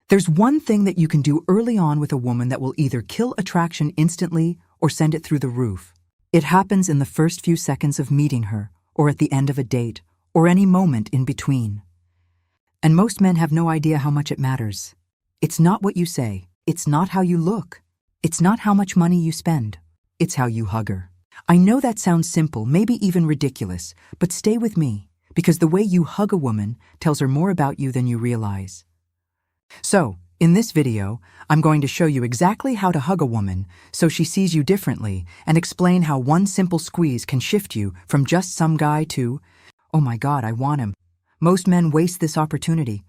There's one thing that you can do early on with a woman that will either kill attraction instantly or send it through the roof. It happens in the first few seconds of meeting her, or at the end of a date, or any moment in between. And most men have no idea how much it matters. It's not what you say. It's not how you look. It's not how much money you spend. It's how you hug her. I know that sounds simple, maybe even ridiculous, but stay with me, because the way you hug a woman tells her more about you than you realize. So, in this video, I'm going to show you exactly how to hug a woman so she sees you differently and explain how one simple squeeze can shift you from just some guy to, oh my God, I want him. Most men waste this opportunity.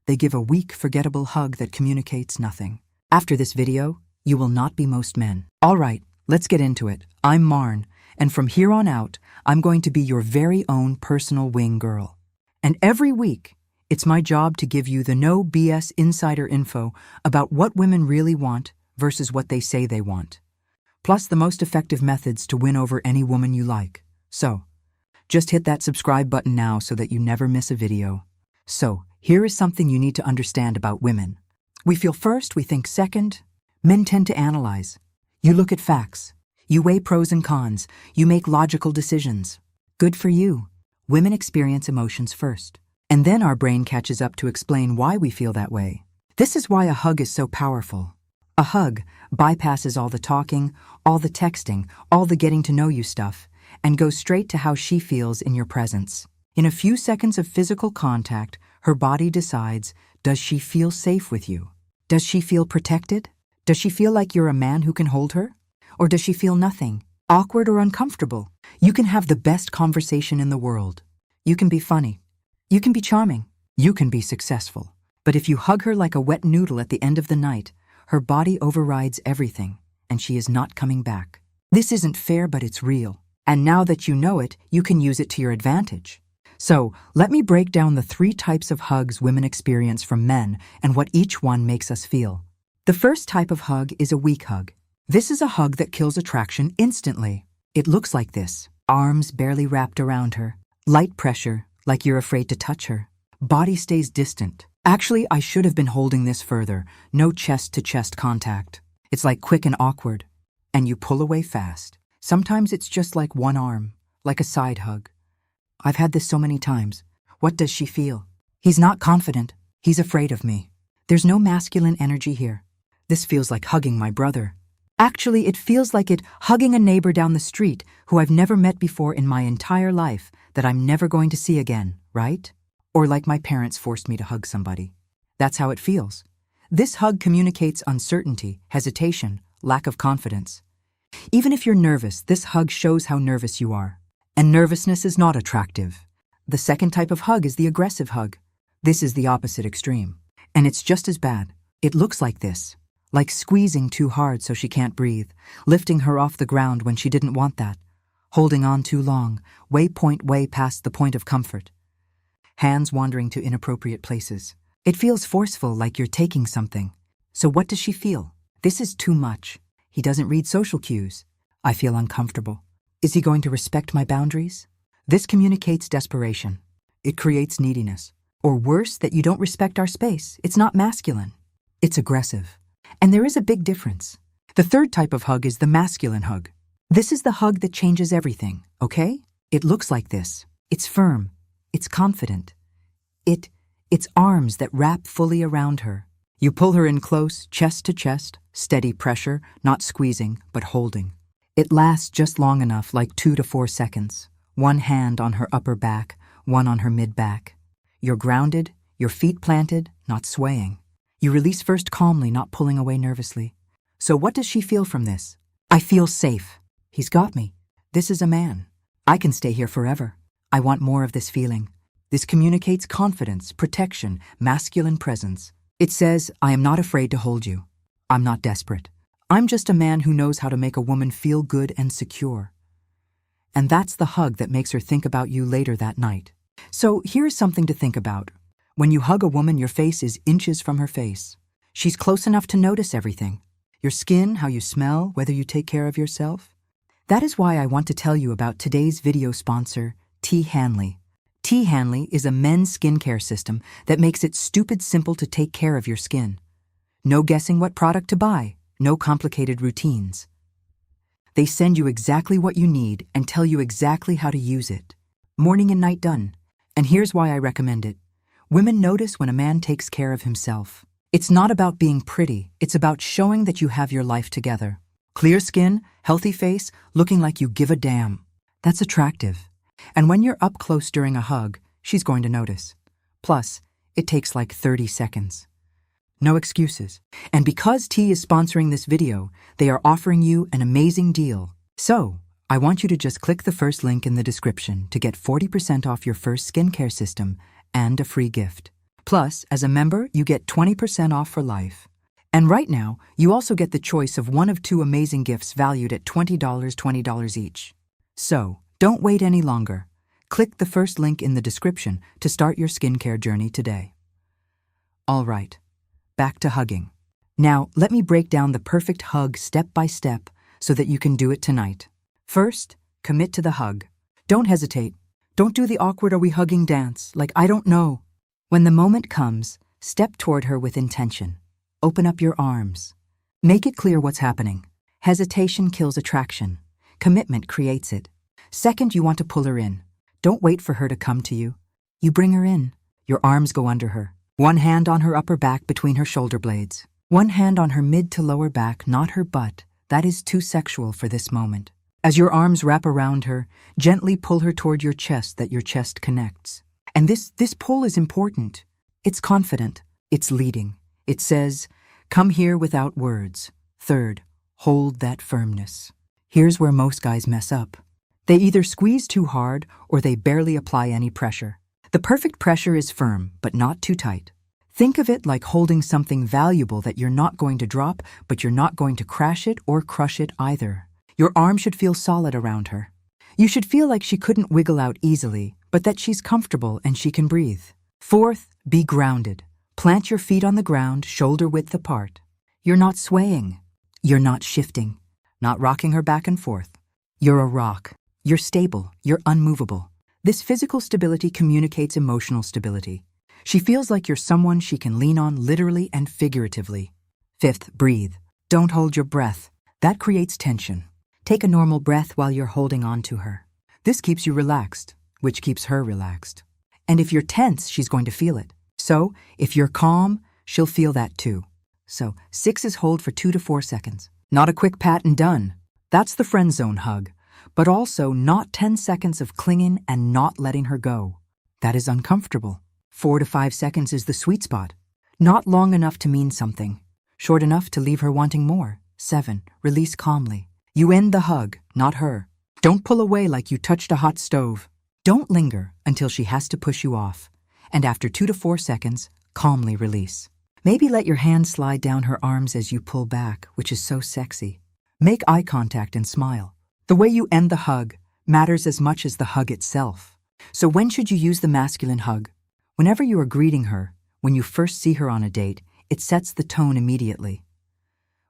They give a weak, forgettable hug that communicates nothing. After this video, you will not be most men. All right, let's get into it. I'm Marn, and from here on out, I'm going to be your very own personal wing girl. And every week, it's my job to give you the no BS insider info about what women really want versus what they say they want, plus the most effective methods to win over any woman you like. So, just hit that subscribe button now so that you never miss a video. So, here is something you need to understand about women. We feel first, we think second. Men tend to analyze. You look at facts. You weigh pros and cons. You make logical decisions. Good for you. Women experience emotions first. And then our brain catches up to explain why we feel that way. This is why a hug is so powerful. A hug bypasses all the talking, all the texting, all the getting to know you stuff, and goes straight to how she feels in your presence. In a few seconds of physical contact, her body decides, does she feel safe with you? Does she feel protected? Does she feel like you're a man who can hold her? Or does she feel nothing, awkward or uncomfortable? You can have the best conversation in the world. You can be funny. You can be charming. You can be successful. But if you hug her like a wet noodle at the end of the night, her body overrides everything, and she is not coming back. This isn't fair, but it's real. And now that you know it, you can use it to your advantage. So, let me break down the 3 types of hugs women experience from men and what each one makes us feel. The first type of hug is a weak hug. This is a hug that kills attraction instantly. It looks like this. Arms barely wrapped around her. Light pressure, like you're afraid to touch her. Body stays distant. Actually, I should have been holding this further. No chest-to-chest contact. It's like quick and awkward. And you pull away fast. Sometimes it's just like one arm, like a side hug. I've had this so many times. What does she feel? He's not confident. He's afraid of me. There's no masculine energy here. This feels like hugging my brother. Actually, it feels like hugging a neighbor down the street who I've never met before in my entire life that I'm never going to see again, right? Or like my parents forced me to hug somebody. That's how it feels. This hug communicates uncertainty, hesitation, lack of confidence. Even if you're nervous, this hug shows how nervous you are. And nervousness is not attractive. The second type of hug is the aggressive hug. This is the opposite extreme. And it's just as bad. It looks like this. Like squeezing too hard so she can't breathe, lifting her off the ground when she didn't want that, holding on too long, way past the point of comfort. Hands wandering to inappropriate places. It feels forceful, like you're taking something. So what does she feel? This is too much. He doesn't read social cues. I feel uncomfortable. Is he going to respect my boundaries? This communicates desperation. It creates neediness. Or worse, that you don't respect our space. It's not masculine. It's aggressive. And there is a big difference. The third type of hug is the masculine hug. This is the hug that changes everything, okay? It looks like this. It's firm. It's confident. It's arms that wrap fully around her. You pull her in close, chest to chest, steady pressure, not squeezing, but holding. It lasts just long enough, like 2 to 4 seconds. One hand on her upper back, one on her mid-back. You're grounded, your feet planted, not swaying. You release first calmly, not pulling away nervously. So what does she feel from this? I feel safe. He's got me. This is a man. I can stay here forever. I want more of this feeling. This communicates confidence, protection, masculine presence. It says, I am not afraid to hold you. I'm not desperate. I'm just a man who knows how to make a woman feel good and secure. And that's the hug that makes her think about you later that night. So here's something to think about. When you hug a woman, your face is inches from her face. She's close enough to notice everything. Your skin, how you smell, whether you take care of yourself. That is why I want to tell you about today's video sponsor, T. Hanley. T. Hanley is a men's skincare system that makes it stupid simple to take care of your skin. No guessing what product to buy, no complicated routines. They send you exactly what you need and tell you exactly how to use it. Morning and night done. And here's why I recommend it. Women notice when a man takes care of himself. It's not about being pretty, it's about showing that you have your life together. Clear skin, healthy face, looking like you give a damn. That's attractive. And when you're up close during a hug, she's going to notice. Plus, it takes like 30 seconds. No excuses. And because T is sponsoring this video, they are offering you an amazing deal. So, I want you to just click the first link in the description to get 40% off your first skincare system and a free gift. Plus, as a member, you get 20% off for life. And right now, you also get the choice of one of two amazing gifts valued at $20 each. So, don't wait any longer. Click the first link in the description to start your skincare journey today. All right, back to hugging. Now, let me break down the perfect hug step by step so that you can do it tonight. First, commit to the hug. Don't hesitate. Don't do the awkward "are we hugging" dance, like I don't know. When the moment comes, step toward her with intention. Open up your arms. Make it clear what's happening. Hesitation kills attraction. Commitment creates it. Second, you want to pull her in. Don't wait for her to come to you. You bring her in. Your arms go under her. One hand on her upper back between her shoulder blades. One hand on her mid to lower back, not her butt. That is too sexual for this moment. As your arms wrap around her, gently pull her toward your chest that your chest connects. And this pull is important. It's confident. It's leading. It says, come here without words. Third, hold that firmness. Here's where most guys mess up. They either squeeze too hard or they barely apply any pressure. The perfect pressure is firm, but not too tight. Think of it like holding something valuable that you're not going to drop, but you're not going to crash it or crush it either. Your arm should feel solid around her. You should feel like she couldn't wiggle out easily, but that she's comfortable and she can breathe. Fourth, be grounded. Plant your feet on the ground, shoulder width apart. You're not swaying. You're not shifting. Not rocking her back and forth. You're a rock. You're stable. You're unmovable. This physical stability communicates emotional stability. She feels like you're someone she can lean on literally and figuratively. Fifth, breathe. Don't hold your breath. That creates tension. Take a normal breath while you're holding on to her. This keeps you relaxed, which keeps her relaxed. And if you're tense, she's going to feel it. So, if you're calm, she'll feel that too. So, 6 is hold for 2 to 4 seconds. Not a quick pat and done. That's the friend zone hug. But also not 10 seconds of clinging and not letting her go. That is uncomfortable. 4 to 5 seconds is the sweet spot. Not long enough to mean something. Short enough to leave her wanting more. 7, release calmly. You end the hug, not her. Don't pull away like you touched a hot stove. Don't linger until she has to push you off. And after 2 to 4 seconds, calmly release. Maybe let your hand slide down her arms as you pull back, which is so sexy. Make eye contact and smile. The way you end the hug matters as much as the hug itself. So when should you use the masculine hug? Whenever you are greeting her, when you first see her on a date, it sets the tone immediately.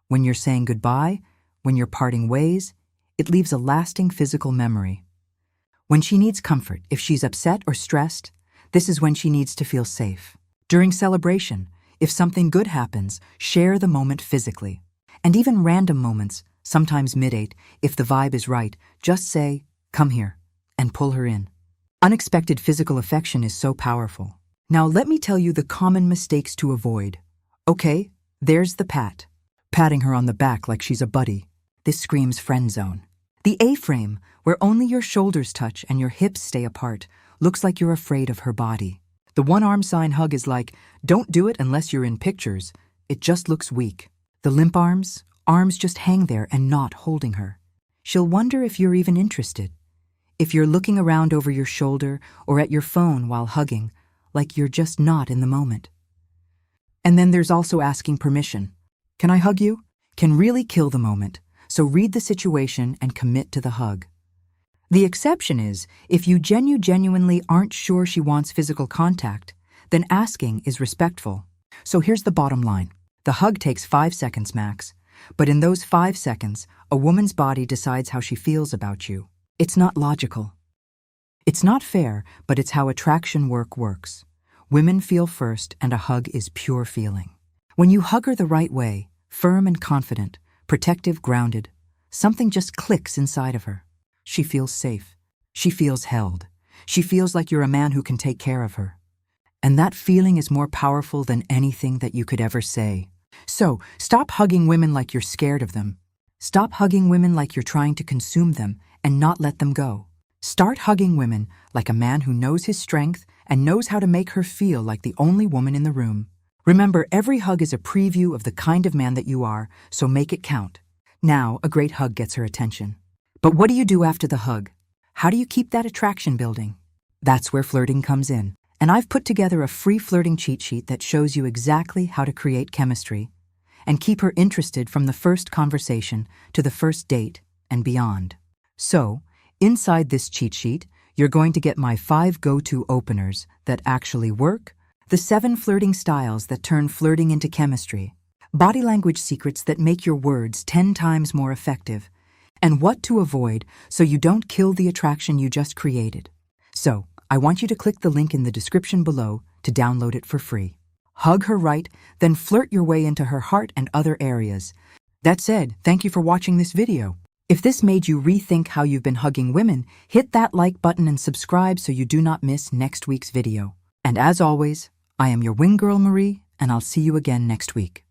When you're saying goodbye, when you're parting ways, it leaves a lasting physical memory. When she needs comfort, if she's upset or stressed, this is when she needs to feel safe. During celebration, if something good happens, share the moment physically. And even random moments, sometimes mid-date, if the vibe is right, just say, come here, and pull her in. Unexpected physical affection is so powerful. Now let me tell you the common mistakes to avoid. Okay, there's the pat. Patting her on the back like she's a buddy. This screams friend zone. The A-frame, where only your shoulders touch and your hips stay apart, looks like you're afraid of her body. The one-arm sign hug is like, don't do it unless you're in pictures. It just looks weak. The limp arms just hang there and not holding her. She'll wonder if you're even interested. If you're looking around over your shoulder or at your phone while hugging, like you're just not in the moment. And then there's also asking permission. Can I hug you? Can really kill the moment. So read the situation and commit to the hug. The exception is, if you genuinely aren't sure she wants physical contact, then asking is respectful. So here's the bottom line. The hug takes 5 seconds max, but in those 5 seconds, a woman's body decides how she feels about you. It's not logical. It's not fair, but it's how attraction works. Women feel first, and a hug is pure feeling. When you hug her the right way, firm and confident, protective, grounded, something just clicks inside of her. She feels safe. She feels held. She feels like you're a man who can take care of her. And that feeling is more powerful than anything that you could ever say. So, stop hugging women like you're scared of them. Stop hugging women like you're trying to consume them and not let them go. Start hugging women like a man who knows his strength and knows how to make her feel like the only woman in the room. Remember, every hug is a preview of the kind of man that you are, so make it count. Now, a great hug gets her attention. But what do you do after the hug? How do you keep that attraction building? That's where flirting comes in. And I've put together a free flirting cheat sheet that shows you exactly how to create chemistry and keep her interested from the first conversation to the first date and beyond. So, inside this cheat sheet, you're going to get my 5 go-to openers that actually work, the 7 flirting styles that turn flirting into chemistry, body language secrets that make your words 10 times more effective, and what to avoid so you don't kill the attraction you just created. So, I want you to click the link in the description below to download it for free. Hug her right, then flirt your way into her heart and other areas. That said, thank you for watching this video. If this made you rethink how you've been hugging women, hit that like button and subscribe so you do not miss next week's video. And as always, I am your wing girl Marie, and I'll see you again next week.